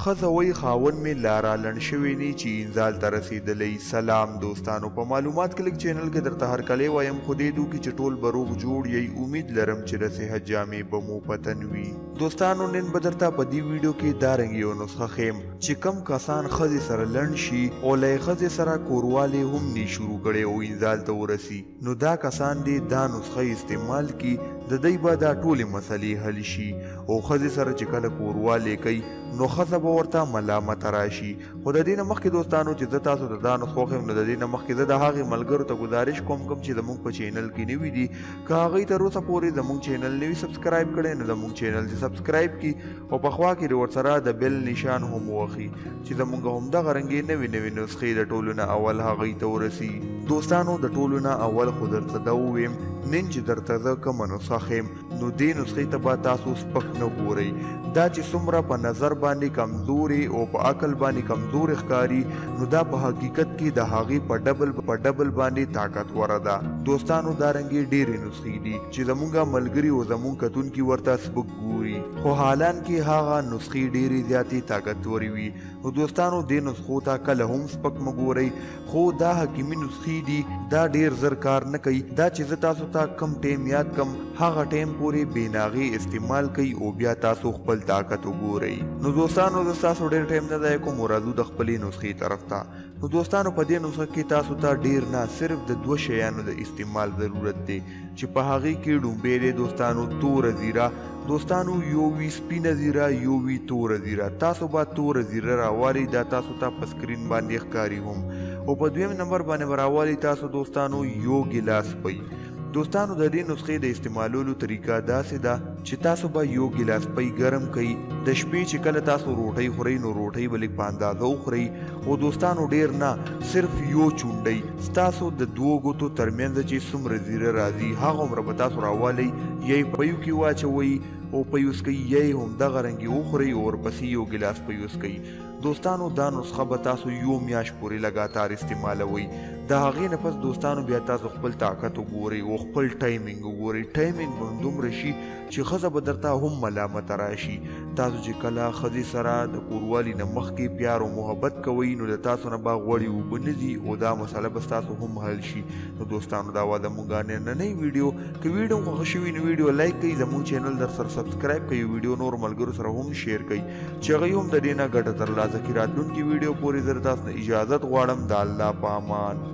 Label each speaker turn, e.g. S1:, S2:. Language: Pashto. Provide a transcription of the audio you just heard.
S1: ښځه وایي خاوند مې لا رالنډ شوی نه چې انزال ته رسېدلی. سلام دوستانو، په معلومات کلیک چینل کې درته هرکلی وایم، خو دې دوکې چې ټول به روغ جوړ یی. امید لرم چې د صحت جامې به مو په تن وي. دوستانو نن به درته په دې ویډیو کې دا رنګ یو نسخه ښیم چې کم کسان ښځې سره لنډ شي او له ښځې سره کوروالی هم نه شروع کړی او انزال ته ورسي، نو دا کسان دې دا نسخه استعمال کړي، د دوی به دا ټولې مسلې حل شي. او ښځې سره چې کله کوروالی کوي نو ښځه به ورته ملامته راشي. خو د دې نه مخکې دوستانو چې زه تاسو ته دا نسخه وښیم، نو د دې نه مخکې زه د هغې ملګرو ته ګزارش کوم چې زموږ په چینل کې نوي دي، که هغوی تر اوسه پورې زموږ چینل نه وي سبسکرایب کړی، نو زموږ چینل چې سبسکرایب کړي او په خوا کې ورسره د بیل نشان هم ووهي چې زموږ همدغه رنګې نوې نسخې د ټولو نه اول هغوی ته ورسي. دوستانو د ټولو نه اول خو درته دا وویم، نن چې درته زه کومه نسخه ښیم نو دې نسخې ته به تاسو سپک نه ګورئ. دا چې څومره په نظر باندې کمزورې او په عقل باندې کمزورې ښکاري، نو دا په حقیقت کې د هغې په ډبل باندې طاقتوره ده. دوستانو دا رنګې ډېرې نسخې دي چې زموږ ملګري او زموږ کتونکي ورته سپک ګوري، خو حالان کې هغه نسخې ډېرې زیاتې طاقتورې وي. نو دوستانو دې نسخو ته کله هم سپک مه ګورئ، خو دا حکیمي نسخې دي، دا ډېر زر کار نه کوي. دا چې زه تاسو ته کم ټیم یاد کم، هغه ټیم پورې بې ناغې استعمال کوي او بیا تاسو خپل طاقت وګورئ. نو دوستانو زه ستاسو ډېر ټیم نه ضایع کوم، راځو د خپلې نسخې طرف ته. نو دوستانو په دې نسخه کې تاسو ته ډېر نه صرف د 2 شیانو د استعمال ضرورت دی چې په هغې کې ډومبې دی دوستانو توره زیره. دوستانو یو وي سپینه زیره، یو وي توره زیره. تاسو به توره زیره راوالئ، دا تاسو ته په سکرین باندې ښکاري هم. او په دویم نمبر باندې به راوالئ تاسو دوستانو یو ګیلاس پی. دوستانو د دې نسخې د استعمالولو طریقه داسې ده چې تاسو به یو ګیلاس پی ګرم کړئ. د شپې چې کله تاسو روټۍ خورئ نو روټۍ به لږ په اندازه وخورئ، او دوستانو ډېر نه، صرف یو چونډۍ ستاسو د 2 ګوتو ترمنځ چې څومره زیره راځي هغومره به تاسو راوالئ، یا یې په یو کې واچوئ او په یوز کوي، یا یې همدغه رنګې وخورئ او ورپسې یو ګیلاس په یوز کوي. دوستانو دا نسخه به تاسو یو میاشت پورې لګاتار استعمالوئ. د هغې نه پس دوستانو بیا تاسو خپل طاقت وګورئ او خپل ټایمینګ وګورئ. ټایمینګ به دومره شي چې ښځه به درته هم ملامته راشي. تاسو چې کله ښځې سره د کوروالي نه مخکې پیار او محبت کوئ، نو د تاسو نه به غوړې اوبه نه ځي او دا مسله به ستاسو هم حل شي. نو دوستانو دا وه زموږ نننۍ ویډیو. که ویډیو مو خوښه شوي نو ویډیو لایک کړئ، زموږ چینل در سره سبسکرایب کړئ، ویډیو نور ملګرو سره هم شیر کړئ چې هغوی هم د دې نه ګټه ترلاسه کړي. راتلونکي ویډیو پورې زه تاسو نه اجازت غواړم. د الله په امان.